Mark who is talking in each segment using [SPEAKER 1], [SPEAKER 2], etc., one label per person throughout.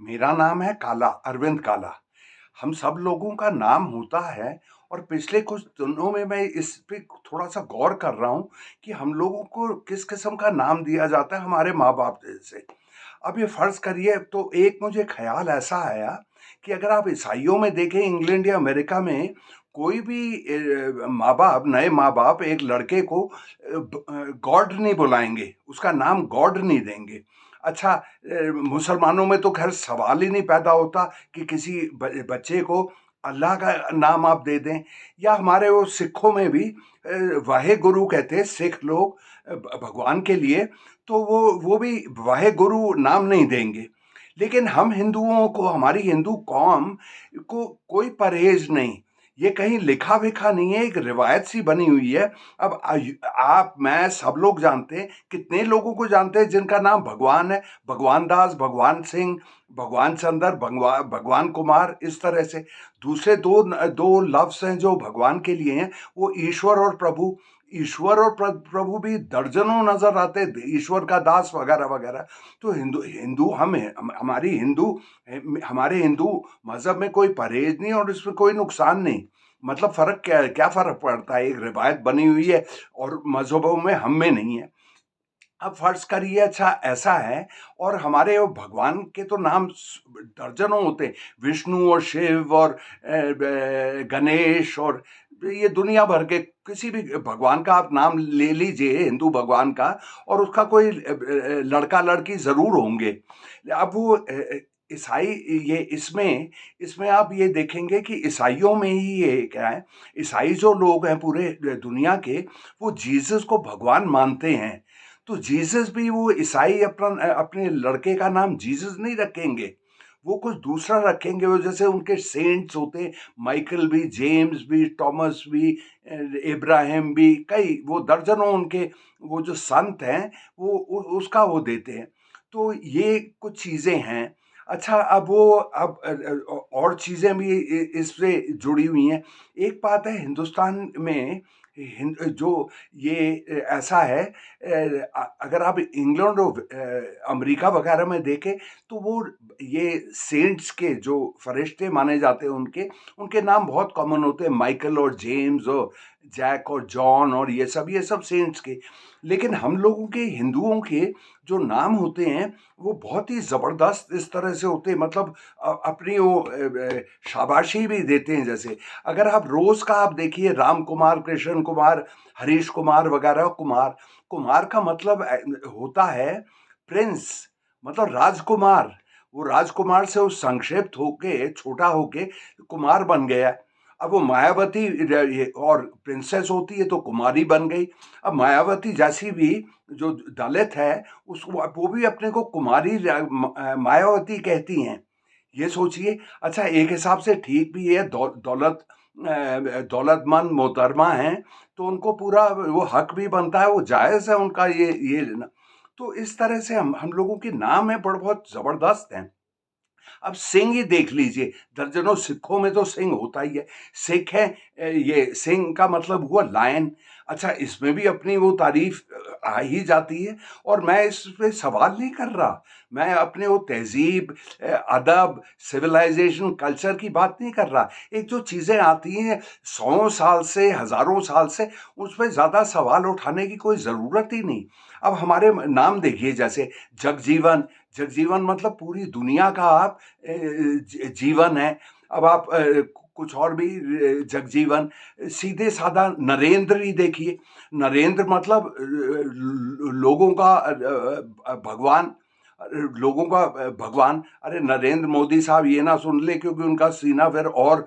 [SPEAKER 1] मेरा नाम है काला, अरविंद काला। हम सब लोगों का नाम होता है और पिछले कुछ दिनों में मैं इस पे थोड़ा-सा गौर कर रहा हूँ कि हम लोगों को किस किस्म का नाम दिया जाता है हमारे माँ-बाप से। अब ये फ़र्ज़ करिए तो एक मुझे ख़्याल ऐसा आया कि अगर आप ईसाइयों में देखें इंग्लैंड या अमेरिका में कोई भी माँ-बाप नए माँ-बाप एक लड़के को गॉड नहीं बुलाएँगे, उसका नाम गॉड नहीं देंगे। अच्छा मुसलमानों में तो ख़ैर सवाल ही नहीं पैदा होता कि किसी बच्चे को अल्लाह का नाम आप दे दें या हमारे वो सिखों में भी वाहे गुरु कहते हैं सिख लोग भगवान के लिए, तो वो भी वाहे गुरु नाम नहीं देंगे। लेकिन हम हिंदुओं को हमारी हिंदू कौम को कोई परहेज़ नहीं, ये कहीं लिखा-विखा नहीं है, एक रिवायत सी बनी हुई है। अब आप, मैं, सब लोग जानते हैं, कितने लोगों को जानते हैं जिनका नाम भगवान है, भगवान दास, भगवान सिंह, भगवान चंद्र, भगवान कुमार, इस तरह से। दूसरे 2 लफ्ज़ हैं जो भगवान के लिए हैं, वो ईश्वर और प्रभु। ईश्वर और प्रभु भी दर्जनों नज़र आते हैं, ईश्वर का दास वगैरह-वगैरह। तो हिंदू हिंदू हम हैं, हमारी हमारे हिंदू मज़हब में कोई परहेज़ नहीं और इसमें कोई नुकसान नहीं। मतलब फ़र्क क्या है? क्या फ़र्क पड़ता है? एक रिवायत बनी हुई है और मज़हबों में हम में नहीं है। अब फ़र्ज़ करिए अच्छा ऐसा है और हमारे वो भगवान के तो नाम दर्जनों होते हैं, विष्णु और शिव और गणेश और ये दुनिया भर के किसी भी भगवान का आप नाम ले लीजिए हिंदू भगवान का और उसका कोई लड़का लड़की ज़रूर होंगे। अब वो ईसाई ये इसमें इसमें आप ये देखेंगे कि ईसाइयों में ही ये क्या है, ईसाई जो लोग हैं पूरे दुनिया के, वो जीसस को भगवान मानते हैं। तो जीसस भी वो ईसाई अपने लड़के का नाम जीसस नहीं रखेंगे, वो कुछ दूसरा रखेंगे। वो जैसे उनके सेंट्स होते हैं, माइकल भी, जेम्स भी, थॉमस भी, इब्राहिम भी, कई वो दर्जनों उनके वो जो संत हैं वो उसका वो देते हैं। तो ये कुछ चीज़ें हैं। अच्छा अब वो और चीज़ें भी इससे जुड़ी हुई हैं। एक बात है हिंदुस्तान में जो ये ऐसा है, अगर आप इंग्लैंड और अमेरिका वगैरह में देखें तो वो ये सेंट्स के जो फरिश्ते माने जाते हैं उनके उनके नाम बहुत कॉमन होते हैं, माइकल और जेम्स और जैक और जॉन और ये सब सेंट्स के। लेकिन हम लोगों के हिंदुओं के जो नाम होते हैं वो बहुत ही ज़बरदस्त इस तरह से होते हैं, मतलब अपनी वो शाबाशी भी देते हैं। जैसे अगर आप रोज़ का आप देखिए राम कुमार, कृष्ण कुमार, हरीश कुमार वगैरह कुमार, कुमार का मतलब होता है प्रिंस, मतलब राजकुमार। वो राजकुमार से वो संक्षिप्त होके छोटा होके कुमार बन गया। अब वो मायावती ये और प्रिंसेस होती है तो कुमारी बन गई। अब मायावती जैसी भी जो दलित है उसको वो भी अपने को कुमारी मायावती कहती हैं। ये सोचिए। अच्छा एक हिसाब से ठीक भी है, दौलतमंद मोहतरमा हैं तो उनको पूरा वो हक भी बनता है, वो जायज़ है उनका ये लेना। तो इस तरह से हम लोगों के नाम है बड़े बहुत ज़बरदस्त हैं। अब सिंह ही देख लीजिए, दर्जनों सिखों में तो सिंह होता ही है। सिख है, ये सिंह का मतलब हुआ लायन। अच्छा इसमें भी अपनी वो तारीफ़ आ ही जाती है और मैं इस पे सवाल नहीं कर रहा। मैं अपने वो तहज़ीब, अदब, सिविलाइज़ेशन, कल्चर की बात नहीं कर रहा। एक जो चीज़ें आती हैं 100 साल से, हज़ारों साल से, उसपे ज़्यादा सवाल उठाने की कोई ज़रूरत ही नहीं। अब हमारे नाम देखिए जैसे जगजीवन, जगजीवन मतलब पूरी दुनिया का आप जीवन है। अब आप कुछ और भी जगजीवन, सीधे साधा नरेंद्र ही देखिए। नरेंद्र मतलब लोगों का भगवान, लोगों का भगवान। अरे नरेंद्र मोदी साहब ये ना सुन ले क्योंकि उनका सीना फिर और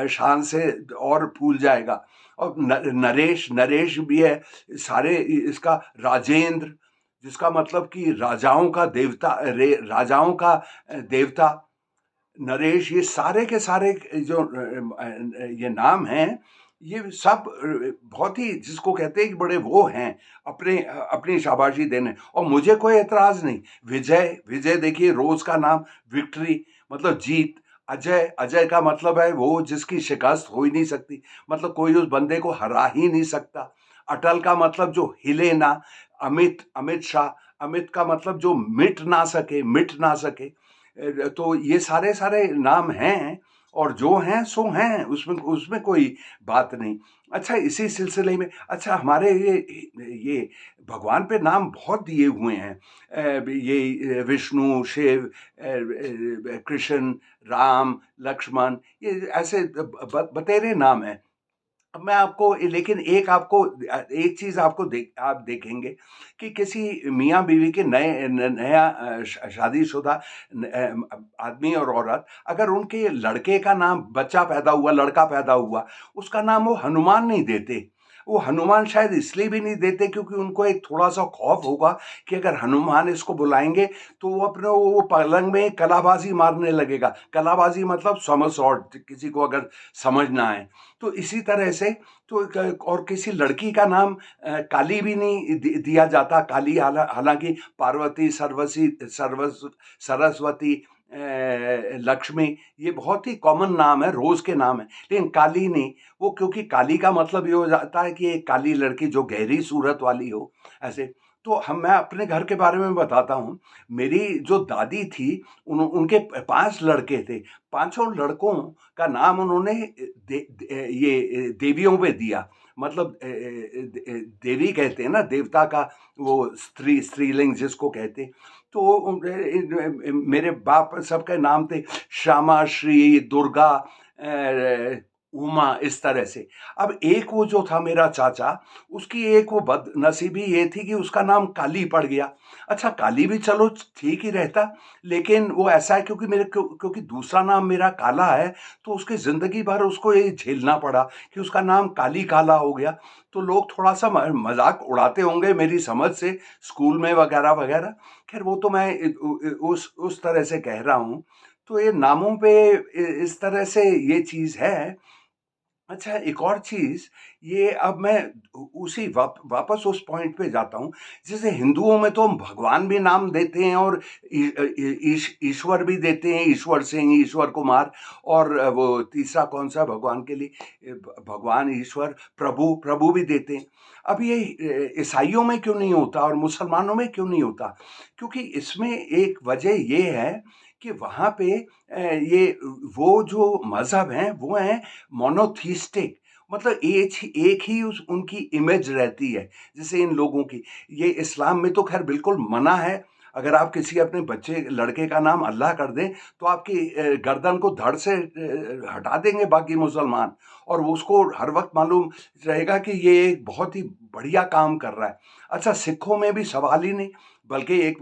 [SPEAKER 1] शान से और फूल जाएगा। और नरेश, नरेश भी है। सारे इसका राजेंद्र, जिसका मतलब कि राजाओं का देवता, राजाओं का देवता नरेश, ये सारे के सारे जो ये नाम हैं, ये सब बहुत ही जिसको कहते हैं कि बड़े वो हैं अपनी शाबाशी देने। और मुझे कोई एतराज़ नहीं। विजय, विजय देखिए रोज़ का नाम, विक्ट्री मतलब जीत। अजय, अजय का मतलब है वो जिसकी शिकस्त हो ही नहीं सकती, मतलब कोई उस बंदे को हरा ही नहीं सकता। अटल का मतलब जो हिले ना। अमित, अमित शाह, अमित का मतलब जो मिट ना सके, मिट ना सके। तो ये सारे नाम हैं और जो हैं सो हैं, उसमें उसमें कोई बात नहीं। अच्छा, इसी सिलसिले में अच्छा हमारे ये भगवान पे नाम बहुत दिए हुए हैं। ये विष्णु, शिव, कृष्ण, राम, लक्ष्मण, ये ऐसे बतेरे नाम हैं। अब मैं आपको लेकिन एक चीज़ आपको आप देखेंगे कि किसी मियाँ-बीवी के नया शादीशुदा आदमी और औरत, अगर उनके लड़के का नाम, बच्चा पैदा हुआ, लड़का पैदा हुआ, उसका नाम वो हनुमान नहीं देते। वो हनुमान शायद इसलिए भी नहीं देते क्योंकि उनको एक थोड़ा-सा खौफ होगा कि अगर हनुमान इसको बुलाएँगे तो वो अपने वो पलंग में कलाबाज़ी मारने लगेगा। कलाबाज़ी मतलब समरसॉट, किसी को अगर समझ ना आए। तो इसी तरह से तो और किसी लड़की का नाम काली भी नहीं दिया जाता। काली हालांकि पार्वती, सरस्वती, लक्ष्मी, ये बहुत ही कॉमन नाम है, रोज के नाम है, लेकिन काली नहीं। वो क्योंकि काली का मतलब ये हो जाता है कि एक काली लड़की जो गहरी सूरत वाली हो, ऐसे। तो मैं अपने घर के बारे में बताता हूँ। मेरी जो दादी थी, उनके 5 लड़के थे। पांचों लड़कों का नाम उन्होंने ये देवियों पे दिया। मतलब देवी कहते हैं ना, देवता का वो स्त्रीलिंग जिसको कहते हैं। तो मेरे बाप सबके नाम थे श्यामा, श्री, दुर्गा, उमा, इस तरह से। अब एक वो जो था मेरा चाचा, उसकी एक वो बदनसीबी ये थी कि उसका नाम काली पड़ गया। अच्छा, काली भी चलो ठीक ही रहता, लेकिन वो ऐसा है क्योंकि दूसरा नाम मेरा काला है, तो उसकी ज़िंदगी भर उसको ये झेलना पड़ा कि उसका नाम काली काला हो गया। तो लोग थोड़ा-सा मज़ाक उड़ाते होंगे मेरी समझ से, स्कूल में वगैरह-वगैरह। ख़ैर वो तो मैं उस तरह से कह रहा हूँ। तो ये नामों पे इस तरह से ये चीज़ है। अच्छा, एक और चीज़, ये अब मैं उसी वापस उस पॉइंट पे जाता हूँ। जैसे हिंदुओं में तो हम भगवान भी नाम देते हैं और ईश्वर भी देते हैं, ईश्वर सिंह, ईश्वर कुमार, और वो तीसरा कौन-सा भगवान के लिए, भगवान, ईश्वर, प्रभु, प्रभु भी देते हैं। अब ये ईसाइयों में क्यों नहीं होता और मुसलमानों में क्यों नहीं होता? क्योंकि इसमें एक वजह ये है कि वहाँ पे ये वो जो मज़हब हैं, वो हैं मोनोथिस्टिक। मतलब एक ही उनकी इमेज रहती है, जैसे इन लोगों की। ये इस्लाम में तो खैर बिल्कुल मना है। अगर आप किसी अपने बच्चे लड़के का नाम अल्लाह कर दें, तो आपकी गर्दन को धड़ से हटा देंगे बाकी मुसलमान, और वो उसको हर वक्त मालूम रहेगा कि ये एक बहुत ही बढ़िया काम कर रहा है। अच्छा, सिखों में भी सवाल ही नहीं, बल्कि एक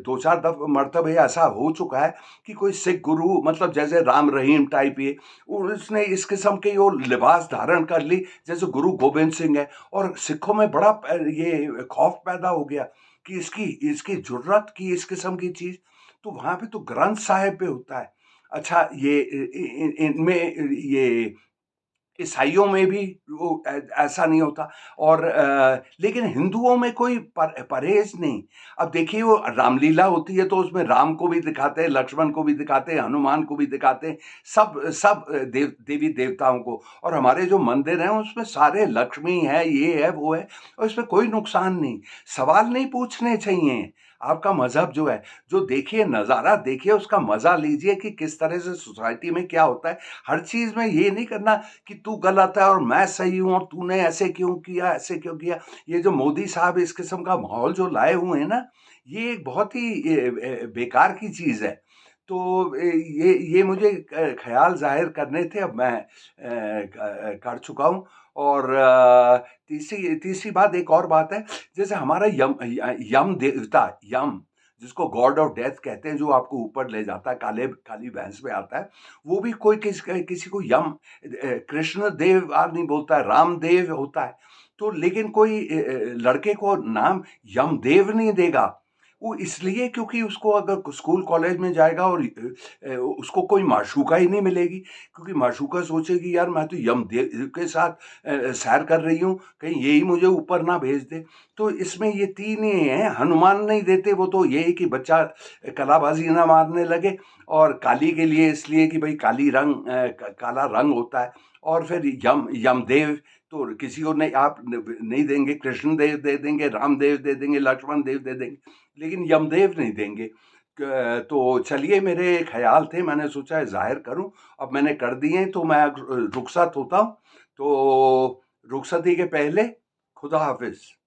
[SPEAKER 1] 2-4 मर्तबे ऐसा हो चुका है कि कोई सिख गुरु, मतलब जैसे राम रहीम टाइप, ये उसने इस किस्म के वो लिबास धारण कर ली जैसे गुरु गोबिंद सिंह है, और सिखों में बड़ा ये खौफ पैदा हो गया कि इसकी इसकी जुर्रत की इस किस्म की चीज़। तो वहाँ पे तो ग्रंथ साहिब पे होता है। अच्छा, ये इनमें ये ईसाइयों में भी वो ऐसा नहीं होता, और लेकिन हिंदुओं में कोई परहेज नहीं। अब देखिए, वो रामलीला होती है तो उसमें राम को भी दिखाते हैं, लक्ष्मण को भी दिखाते हैं, हनुमान को भी दिखाते हैं, सब सब देवी देवताओं को। और हमारे जो मंदिर हैं उसमें सारे लक्ष्मी है, ये है, वो है, और इसमें कोई नुकसान नहीं। सवाल नहीं पूछने चाहिए। आपका मजहब जो है, जो देखिए, नज़ारा देखिए, उसका मजा लीजिए कि किस तरह से सोसाइटी में क्या होता है। हर चीज में ये नहीं करना कि तू गलत है और मैं सही हूं और तूने ऐसे क्यों किया, ऐसे क्यों किया। ये जो मोदी साहब इस किस्म का माहौल जो लाए हुए हैं ना, ये एक बहुत ही बेकार की चीज है। तो ये मुझे ख्याल जाहिर करने थे। अब मैं कर चुका हूँ। और तीसरी तीसरी बात, एक और बात है। जैसे हमारा यम देवता, यम, जिसको गॉड ऑफ डेथ कहते हैं, जो आपको ऊपर ले जाता है, काली भैंस में आता है, वो भी कोई किसी को यम, कृष्ण देव आदमी बोलता है, रामदेव होता है। तो लेकिन कोई लड़के को नाम यमदेव नहीं देगा। वो इसलिए क्योंकि उसको अगर स्कूल कॉलेज में जाएगा और उसको कोई माशूका ही नहीं मिलेगी, क्योंकि माशूका सोचेगी यार मैं तो यमदेव के साथ सैर कर रही हूँ, कहीं यही मुझे ऊपर ना भेज दे। तो इसमें ये तीन ही हैं। हनुमान नहीं देते, वो तो ये है कि बच्चा कलाबाजी ना मारने लगे, और काली के लिए इसलिए कि भाई काली रंग काला रंग होता है। और फिर यमदेव तो किसी को नहीं, आप नहीं देंगे। कृष्ण देव दे देंगे, रामदेव दे देंगे, लक्ष्मण देव दे देंगे, लेकिन यमदेव नहीं देंगे। तो चलिए, मेरे ख़्याल थे, मैंने सोचा ज़ाहिर करूँ, अब मैंने कर दिए तो मैं रुख़सत होता हूँ। तो रुख़सती के पहले खुदा हाफ़िज़।